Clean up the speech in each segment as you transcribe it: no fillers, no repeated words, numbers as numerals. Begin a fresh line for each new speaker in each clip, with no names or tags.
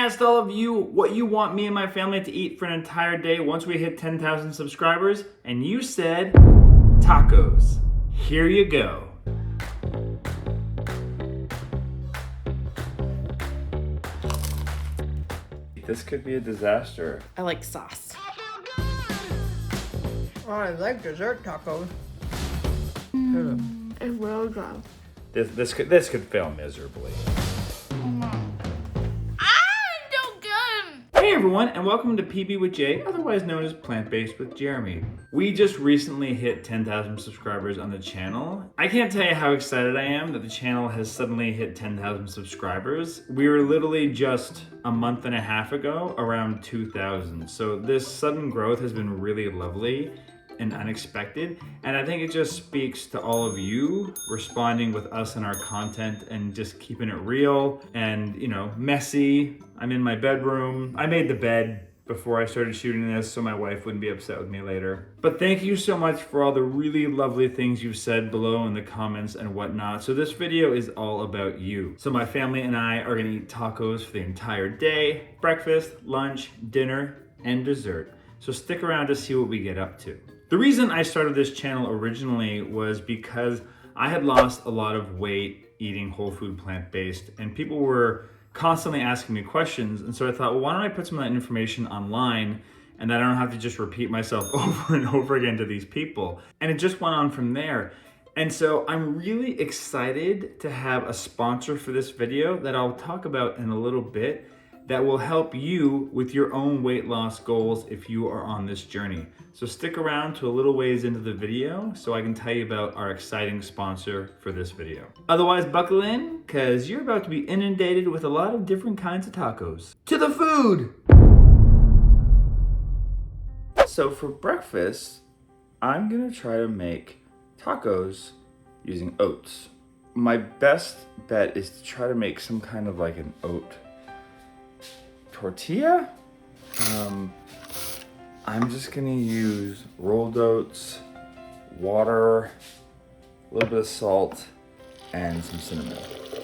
asked all of you what you want me and my family to eat for an entire day once we hit 10,000 subscribers, and you said tacos. Here you go. This could be a disaster.
I like sauce.
Oh, I like dessert tacos.
It's real good.
This could fail miserably. Hey everyone, and welcome to PB with Jay, otherwise known as Plant-Based with Jeremy. We just recently hit 10,000 subscribers on the channel. I can't tell you how excited I am that the channel has suddenly hit 10,000 subscribers. We were literally just a month and a half ago around 2,000. So this sudden growth has been really lovely and unexpected, and I think it just speaks to all of you responding with us and our content and just keeping it real and, you know, messy. I'm in my bedroom. I made the bed before I started shooting this so my wife wouldn't be upset with me later. But thank you so much for all the really lovely things you've said below in the comments and whatnot. So this video is all about you. So my family and I are gonna eat tacos for the entire day, breakfast, lunch, dinner, and dessert. So stick around to see what we get up to. The reason I started this channel originally was because I had lost a lot of weight eating whole food plant-based, and people were constantly asking me questions. And so I thought, well, why don't I put some of that information online and that I don't have to just repeat myself over and over again to these people. And it just went on from there. And so I'm really excited to have a sponsor for this video that I'll talk about in a little bit that will help you with your own weight loss goals if you are on this journey. So stick around to a little ways into the video so I can tell you about our exciting sponsor for this video. Otherwise, buckle in, because you're about to be inundated with a lot of different kinds of tacos. To the food! So for breakfast, I'm gonna try to make tacos using oats. My best bet is to try to make some kind of like an oat tortilla. I'm just gonna use rolled oats, water, a little bit of salt, and some cinnamon.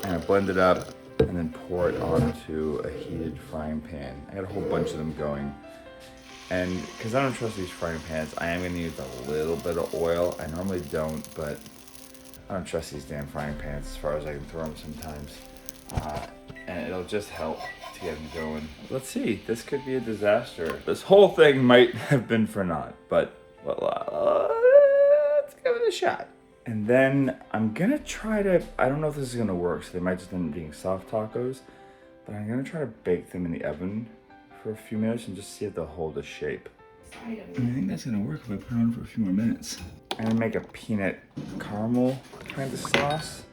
And I blend it up and then pour it onto a heated frying pan. I got a whole bunch of them going. And because I don't trust these frying pans, I am gonna use a little bit of oil. I normally don't, but I don't trust these damn frying pans as far as I can throw them sometimes. And it'll just help to get them going. Let's see, this could be a disaster. This whole thing might have been for naught, but well, let's give it a shot. And then I'm gonna try to, I don't know if this is gonna work, so they might just end up being soft tacos, but I'm gonna try to bake them in the oven for a few minutes and just see if they'll hold a shape. And I think that's gonna work if I put it on for a few more minutes. I'm gonna make a peanut caramel kind of sauce.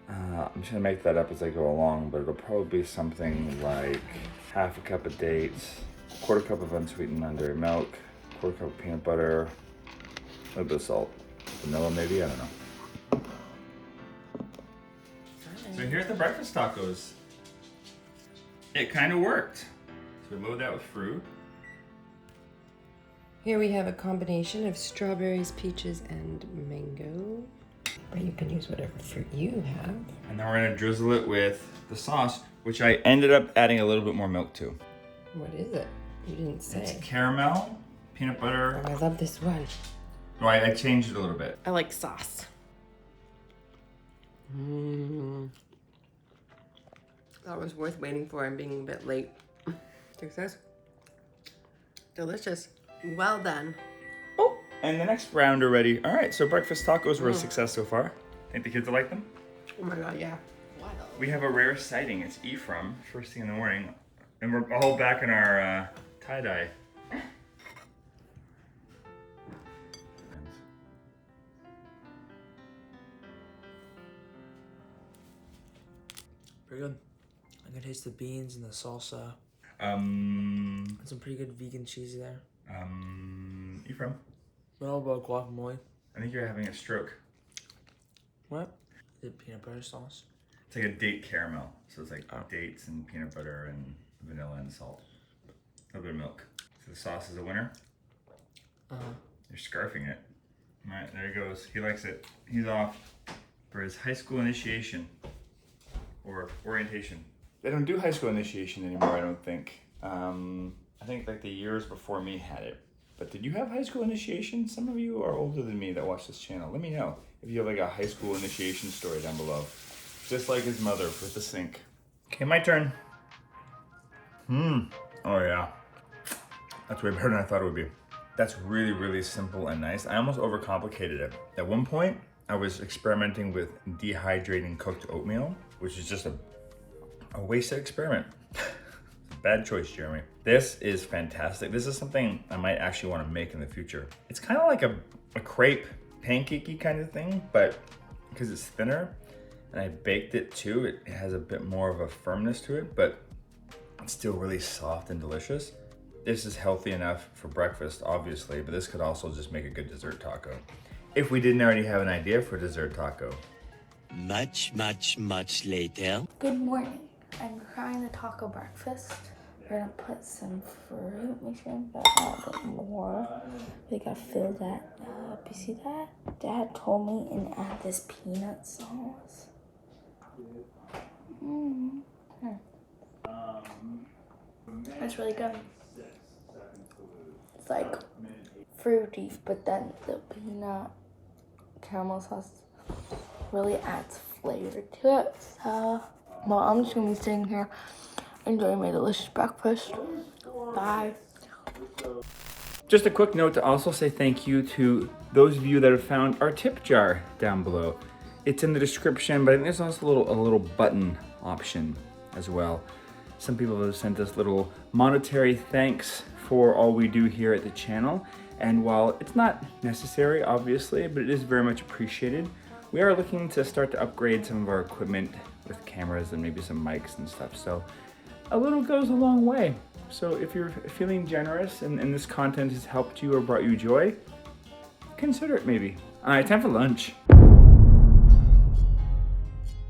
I'm just gonna make that up as I go along, but it'll probably be something like half a cup of dates, quarter cup of unsweetened non-dairy milk, quarter cup of peanut butter, a little bit of salt, vanilla maybe, I don't know. So here's the breakfast tacos. It kind of worked. So we load that with fruit.
Here we have a combination of strawberries, peaches, and mango. But you can use whatever fruit you have.
And then we're gonna drizzle it with the sauce, which I ended up adding a little bit more milk to.
What is it? You didn't say.
It's caramel, peanut butter.
Oh, I love this one.
No, I changed it a little bit.
I like sauce. That was worth waiting for and being a bit late. Success. Delicious. Well done.
Oh, and the next round already. All right, so breakfast tacos were a success so far. Think the kids will like them?
Oh my god, yeah. Wow.
We have a rare sighting. It's Ephraim, first thing in the morning. And we're all back in our tie-dye.
Pretty good. I can taste the beans and the salsa. And some pretty good vegan cheese there.
Ephraim,
What about guacamole?
I think you're having a stroke.
What? Is it peanut butter sauce?
It's like a date caramel. So it's like dates and peanut butter and vanilla and salt. A little bit of milk. So the sauce is a winner. You're scarfing it. All right, there he goes. He likes it. He's off for his high school initiation or orientation. They don't do high school initiation anymore, I don't think. I think like the years before me had it. But did you have high school initiation? Some of you are older than me that watch this channel. Let me know if you have like a high school initiation story down below. Just like his mother with the sink. Okay, my turn. Oh yeah. That's way better than I thought it would be. That's really, really simple and nice. I almost overcomplicated it. At one point, I was experimenting with dehydrating cooked oatmeal, which is just a wasted experiment. Bad choice, Jeremy. This is fantastic. This is something I might actually want to make in the future. It's kind of like a crepe pancakey kind of thing, but because it's thinner and I baked it too, it has a bit more of a firmness to it, but it's still really soft and delicious. This is healthy enough for breakfast, obviously, but this could also just make a good dessert taco. If we didn't already have an idea for a dessert taco.
Much later.
Good morning. I'm trying the taco breakfast. We're gonna put some fruit. Make sure I got a little bit more. We gotta fill that up. You see that? Dad told me and add this peanut sauce. That's really good. It's like fruity, but then the peanut caramel sauce really adds flavor to it. So, well, I'm just gonna be sitting here enjoying my delicious breakfast. Bye.
Just a quick note to also say thank you to those of you that have found our tip jar down below. It's in the description, but I think there's also a little button option as well. Some people have sent us little monetary thanks for all we do here at the channel. And while it's not necessary, obviously, but it is very much appreciated, we are looking to start to upgrade some of our equipment with cameras and maybe some mics and stuff. So a little goes a long way. So if you're feeling generous and this content has helped you or brought you joy, consider it maybe. All right, time for lunch.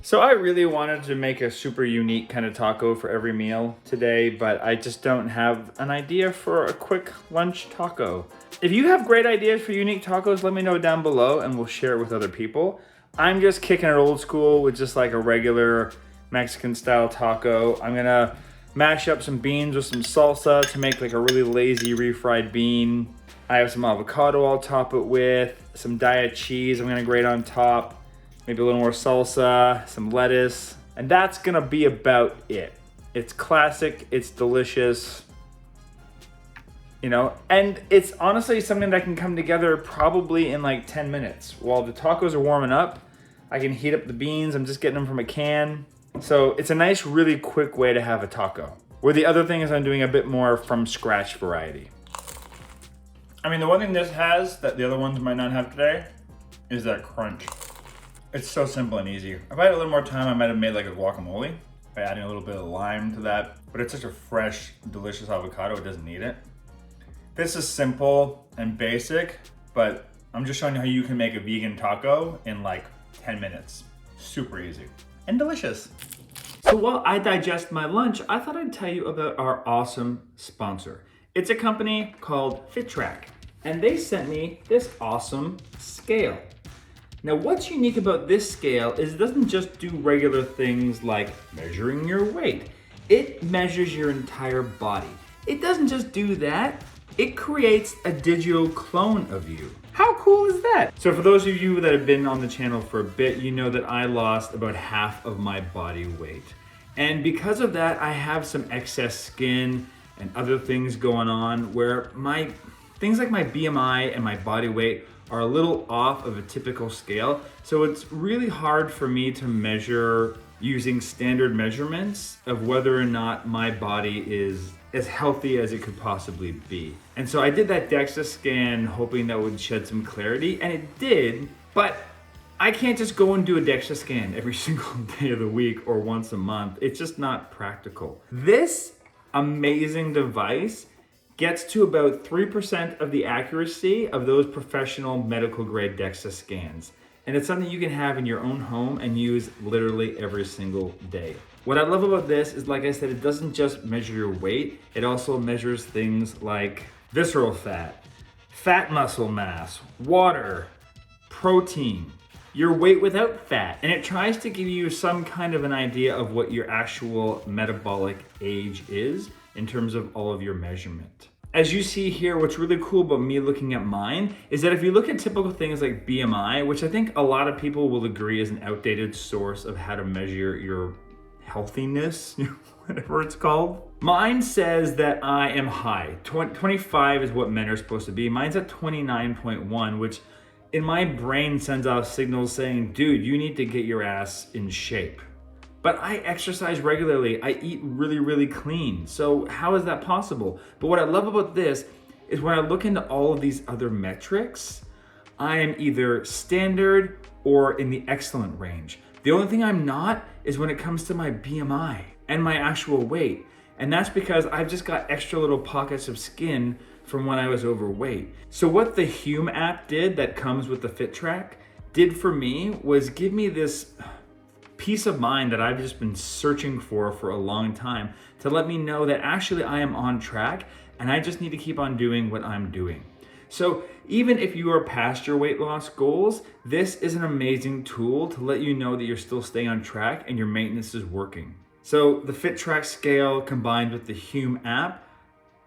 So I really wanted to make a super unique kind of taco for every meal today, but I just don't have an idea for a quick lunch taco. If you have great ideas for unique tacos, let me know down below and we'll share it with other people. I'm just kicking it old school with just like a regular Mexican style taco. I'm gonna mash up some beans with some salsa to make like a really lazy refried bean. I have some avocado I'll top it with, some diet cheese I'm gonna grate on top. Maybe a little more salsa, some lettuce, and that's gonna be about it. It's classic, it's delicious, you know, and it's honestly something that can come together probably in like 10 minutes. While the tacos are warming up, I can heat up the beans, I'm just getting them from a can. So it's a nice, really quick way to have a taco. Where the other thing is I'm doing a bit more from scratch variety. I mean, the one thing this has that the other ones might not have today is that crunch. It's so simple and easy. If I had a little more time, I might have made like a guacamole by adding a little bit of lime to that. But it's such a fresh, delicious avocado, it doesn't need it. This is simple and basic, but I'm just showing you how you can make a vegan taco in like 10 minutes. Super easy and delicious. So while I digest my lunch, I thought I'd tell you about our awesome sponsor. It's a company called FitTrack, and they sent me this awesome scale. Now, what's unique about this scale is it doesn't just do regular things like measuring your weight. It measures your entire body. It doesn't just do that, it creates a digital clone of you. How cool is that? So for those of you that have been on the channel for a bit, you know that I lost about half of my body weight. And because of that, I have some excess skin and other things going on where things like my BMI and my body weight are a little off of a typical scale. So it's really hard for me to measure using standard measurements of whether or not my body is as healthy as it could possibly be. And so I did that DEXA scan hoping that would shed some clarity, and it did, but I can't just go and do a DEXA scan every single day of the week or once a month. It's just not practical. This amazing device gets to about 3% of the accuracy of those professional medical grade DEXA scans. And it's something you can have in your own home and use literally every single day. What I love about this is, like I said, it doesn't just measure your weight, it also measures things like visceral fat, fat muscle mass, water, protein, your weight without fat, and it tries to give you some kind of an idea of what your actual metabolic age is in terms of all of your measurement. As you see here, what's really cool about me looking at mine is that if you look at typical things like BMI, which I think a lot of people will agree is an outdated source of how to measure your healthiness, whatever it's called. Mine says that I am high. 25 is what men are supposed to be. Mine's at 29.1, which in my brain sends off signals saying, dude, you need to get your ass in shape. But I exercise regularly. I eat really, really clean. So how is that possible? But what I love about this is when I look into all of these other metrics, I am either standard or in the excellent range. The only thing I'm not is when it comes to my BMI and my actual weight. And that's because I've just got extra little pockets of skin from when I was overweight. So what the Hume app did that comes with the FitTrack did for me was give me this peace of mind that I've just been searching for a long time to let me know that actually I am on track and I just need to keep on doing what I'm doing. So even if you are past your weight loss goals, this is an amazing tool to let you know that you're still staying on track and your maintenance is working. So the FitTrack scale combined with the Hume app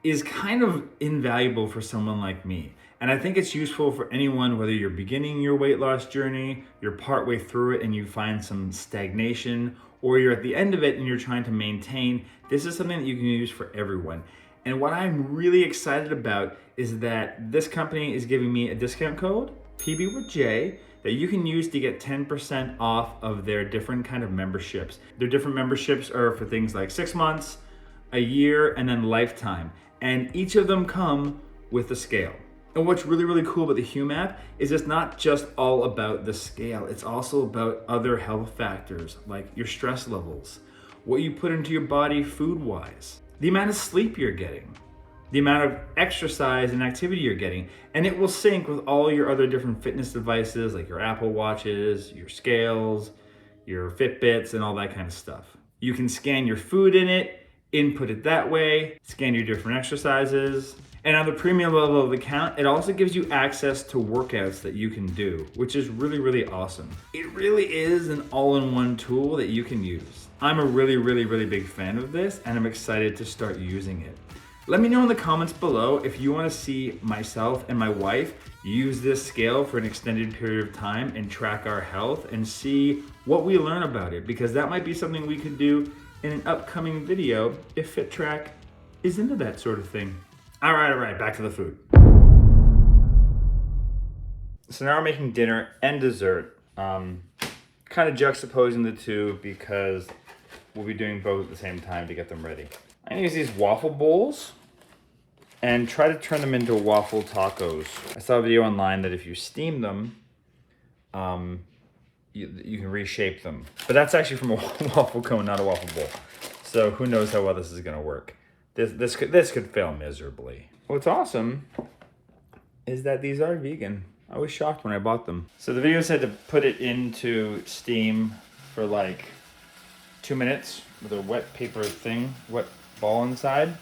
is kind of invaluable for someone like me. And I think it's useful for anyone, whether you're beginning your weight loss journey, you're partway through it and you find some stagnation, or you're at the end of it and you're trying to maintain. This is something that you can use for everyone. And what I'm really excited about is that this company is giving me a discount code, PB with J, that you can use to get 10% off of their different kind of memberships. Their different memberships are for things like 6 months, a year, and then lifetime. And each of them come with a scale. And what's really, really cool about the Hume app is it's not just all about the scale. It's also about other health factors like your stress levels, what you put into your body food-wise, the amount of sleep you're getting, the amount of exercise and activity you're getting. And it will sync with all your other different fitness devices like your Apple Watches, your scales, your Fitbits, and all that kind of stuff. You can scan your food in it, input it that way, scan your different exercises. And on the premium level of the account, it also gives you access to workouts that you can do, which is really, really awesome. It really is an all-in-one tool that you can use. I'm a really, really, really big fan of this, and I'm excited to start using it. Let me know in the comments below if you want to see myself and my wife use this scale for an extended period of time and track our health and see what we learn about it, because that might be something we could do in an upcoming video if FitTrack is into that sort of thing. All right, back to the food. So now we're making dinner and dessert. Kind of juxtaposing the two because we'll be doing both at the same time to get them ready. I'm gonna use these waffle bowls and try to turn them into waffle tacos. I saw a video online that if you steam them, you can reshape them. But that's actually from a waffle cone, not a waffle bowl. So who knows how well this is gonna work. This could fail miserably. What's awesome is that these are vegan. I was shocked when I bought them. So the video said to put it into steam for like 2 minutes with a wet paper thing, wet ball inside.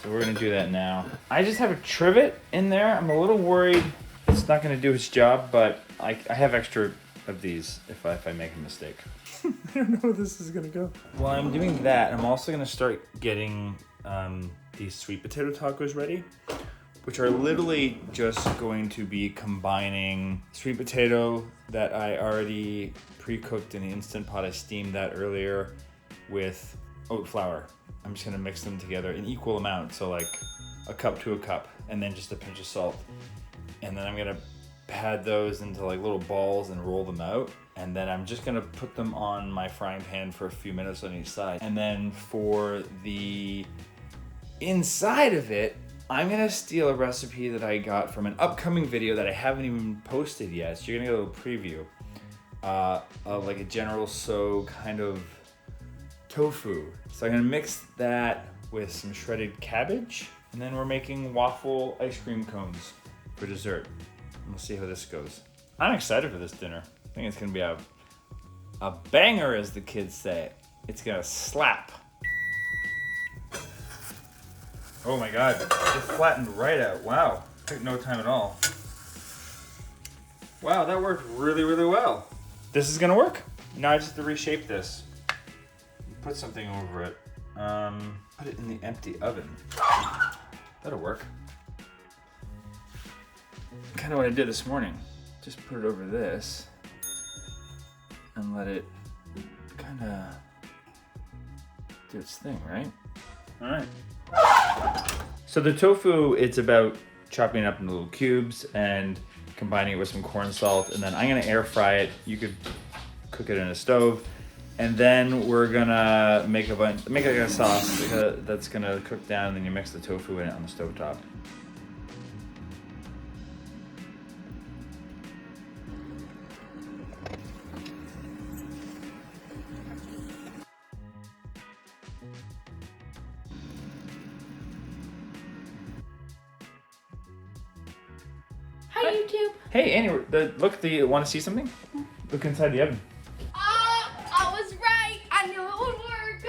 So we're gonna do that now. I just have a trivet in there. I'm a little worried it's not gonna do its job, but I have extra of these if I make a mistake. I don't know where this is gonna go. While I'm doing that, I'm also gonna start getting these sweet potato tacos ready, which are literally just going to be combining sweet potato that I already pre-cooked in the Instant Pot. I steamed that earlier with oat flour. I'm just gonna mix them together in equal amounts, so like a cup to a cup, and then just a pinch of salt. And then I'm gonna pad those into like little balls and roll them out. And then I'm just gonna put them on my frying pan for a few minutes on each side. And then for the inside of it, I'm gonna steal a recipe that I got from an upcoming video that I haven't even posted yet. So you're gonna get a little preview of like a General So kind of tofu. So I'm gonna mix that with some shredded cabbage, and then we're making waffle ice cream cones for dessert. We'll see how this goes. I'm excited for this dinner. I think it's gonna be a banger, as the kids say. It's gonna slap. Oh my God, it flattened right out. Wow, took no time at all. Wow, that worked really, really well. This is gonna work. Now I just have to reshape this. Put something over it. Put it in the empty oven. That'll work. Kind of what I did this morning. Just put it over this and let it kind of do its thing, right? All right. So the tofu, it's about chopping it up into little cubes and combining it with some corn salt, and then I'm gonna air fry it. You could cook it in a stove, and then we're gonna make like a sauce that's gonna cook down, and then you mix the tofu in it on the stovetop.
Hi, YouTube.
Hey, Annie, look, do you want to see something? Look inside the oven.
I was right. I knew it would work.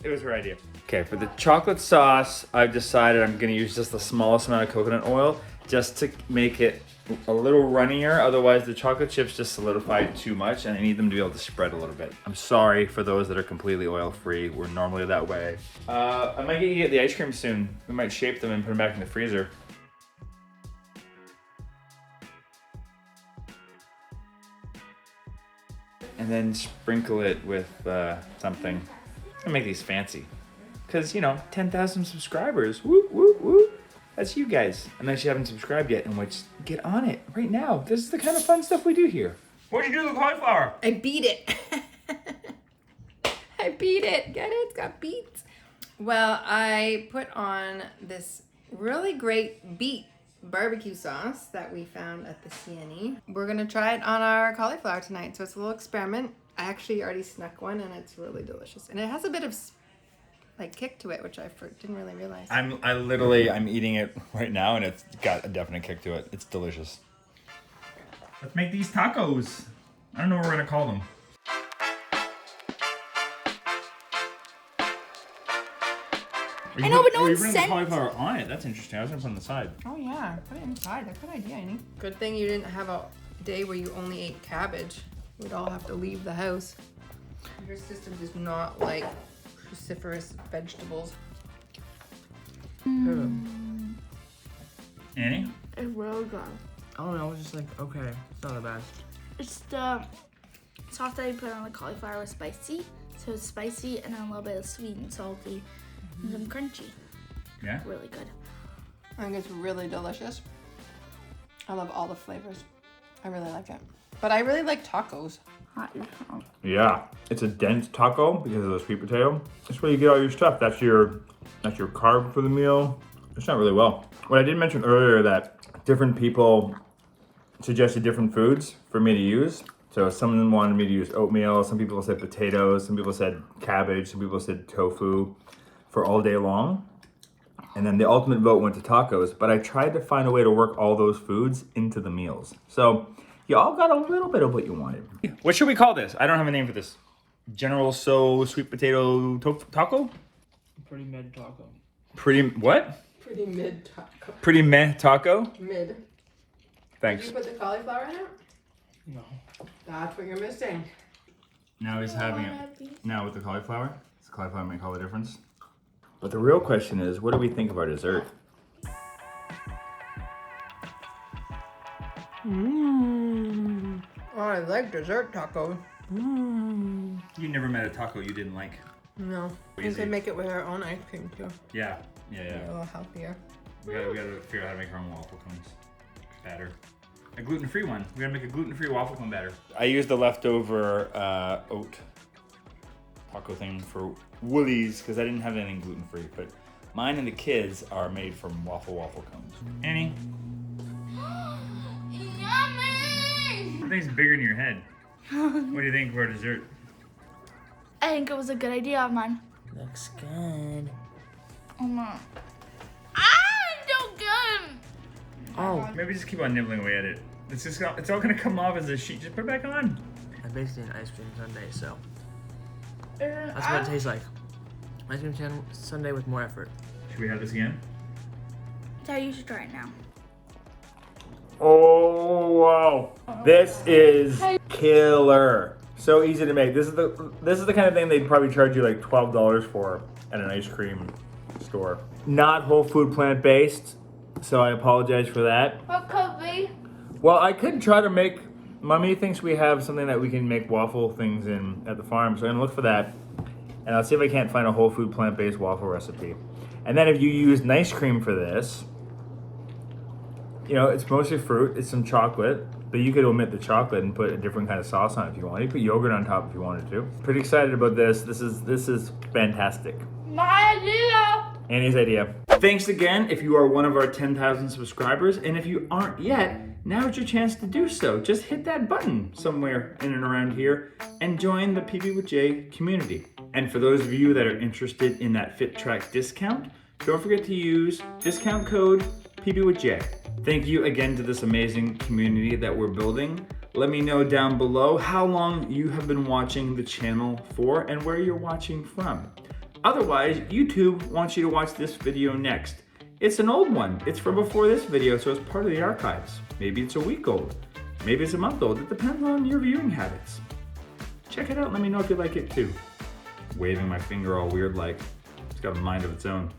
It was her idea. Okay, for the chocolate sauce, I've decided I'm gonna use just the smallest amount of coconut oil just to make it a little runnier. Otherwise, the chocolate chips just solidify too much, and I need them to be able to spread a little bit. I'm sorry for those that are completely oil-free. We're normally that way. I might get the ice cream soon. We might shape them and put them back in the freezer. And then sprinkle it with something. And make these fancy. Because, you know, 10,000 subscribers. Woo, woo, woo. That's you guys. Unless you haven't subscribed yet, in which, get on it right now. This is the kind of fun stuff we do here. What'd you do to the cauliflower?
I beat it. I beat it. Get it? It's got beets. Well, I put on this really great beet barbecue sauce that we found at the CNE. We're gonna try it on our cauliflower tonight. So it's a little experiment. I actually already snuck one, and it's really delicious. And it has a bit of like kick to it, which I didn't really realize.
I'm eating it right now, and it's got a definite kick to it. It's delicious. Let's make these tacos. I don't know what we're gonna call them.
I know, but no one
you putting the
sent.
cauliflower on it. That's interesting. I was gonna put it on the side.
Oh yeah, put it inside. That's a good idea, Annie. Good thing you didn't have a day where you only ate cabbage. We'd all have to leave the house. Your system does not like cruciferous vegetables.
Annie?
It's really good.
I don't know, I was just like, okay, it's not the best.
It's the sauce that I put on the cauliflower was spicy. So it's spicy and then a little bit of sweet and salty and some crunchy.
Yeah?
Really good.
I think it's really delicious. I love all the flavors. I really like it. But I really like tacos.
Hot.
Yeah, it's a dense taco because of the sweet potato. That's where you get all your stuff. That's your carb for the meal. It's not really well. What I did mention earlier that different people suggested different foods for me to use. So some of them wanted me to use oatmeal. Some people said potatoes. Some people said cabbage. Some people said tofu for all day long. And then the ultimate vote went to tacos. But I tried to find a way to work all those foods into the meals. So you all got a little bit of what you wanted. What should we call this? I don't have a name for this. General So Sweet Potato Taco?
Pretty mid taco.
Pretty what?
Pretty mid taco.
Pretty meh taco?
Mid.
Thanks.
Did you put the cauliflower in it?
No.
That's what you're missing.
Now he's having it. Now with the cauliflower? Does the cauliflower make all the difference? But the real question is, what do we think of our dessert?
Oh, I like dessert tacos.
You never met a taco you didn't like.
No. We
Easy.
could make it with our own ice cream too.
Yeah.
A little healthier.
We gotta figure out how to make our own waffle cones batter. A gluten-free one. We gotta make a gluten-free waffle cone batter. I used the leftover oat taco thing for Woolies because I didn't have anything gluten-free, but mine and the kids are made from waffle cones. Annie?
Yummy!
Something's bigger in your head. What do you think for dessert?
I think it was a good idea of mine.
Looks good.
Oh no. So good!
Oh,
Maybe just keep on nibbling away at it. It's all gonna come off as a sheet. Just put it back on.
I basically an ice cream sundae, so
That's
that's what it tastes like. Ice cream sundae with more effort.
Should we have this again?
So you should try it now.
Oh, wow. This is killer. So easy to make. This is the kind of thing they'd probably charge you like $12 for at an ice cream store. Not whole food plant-based, so I apologize for that.
What could be?
Well, I could try to make, Mommy thinks we have something that we can make waffle things in at the farm, so I'm gonna look for that. And I'll see if I can't find a whole food plant-based waffle recipe. And then if you use nice cream for this, you know, it's mostly fruit, it's some chocolate, but you could omit the chocolate and put a different kind of sauce on it if you want. You put yogurt on top if you wanted to. Pretty excited about this. This is fantastic.
My idea!
Annie's idea. Thanks again if you are one of our 10,000 subscribers, and if you aren't yet, now's your chance to do so. Just hit that button somewhere in and around here and join the PB with J community. And for those of you that are interested in that FitTrack discount, don't forget to use discount code PB with J. Thank you again to this amazing community that we're building. Let me know down below how long you have been watching the channel for and where you're watching from. Otherwise, YouTube wants you to watch this video next. It's an old one. It's from before this video, so it's part of the archives. Maybe it's a week old. Maybe it's a month old. It depends on your viewing habits. Check it out. Let me know if you like it too. Waving my finger all weird like it's got a mind of its own.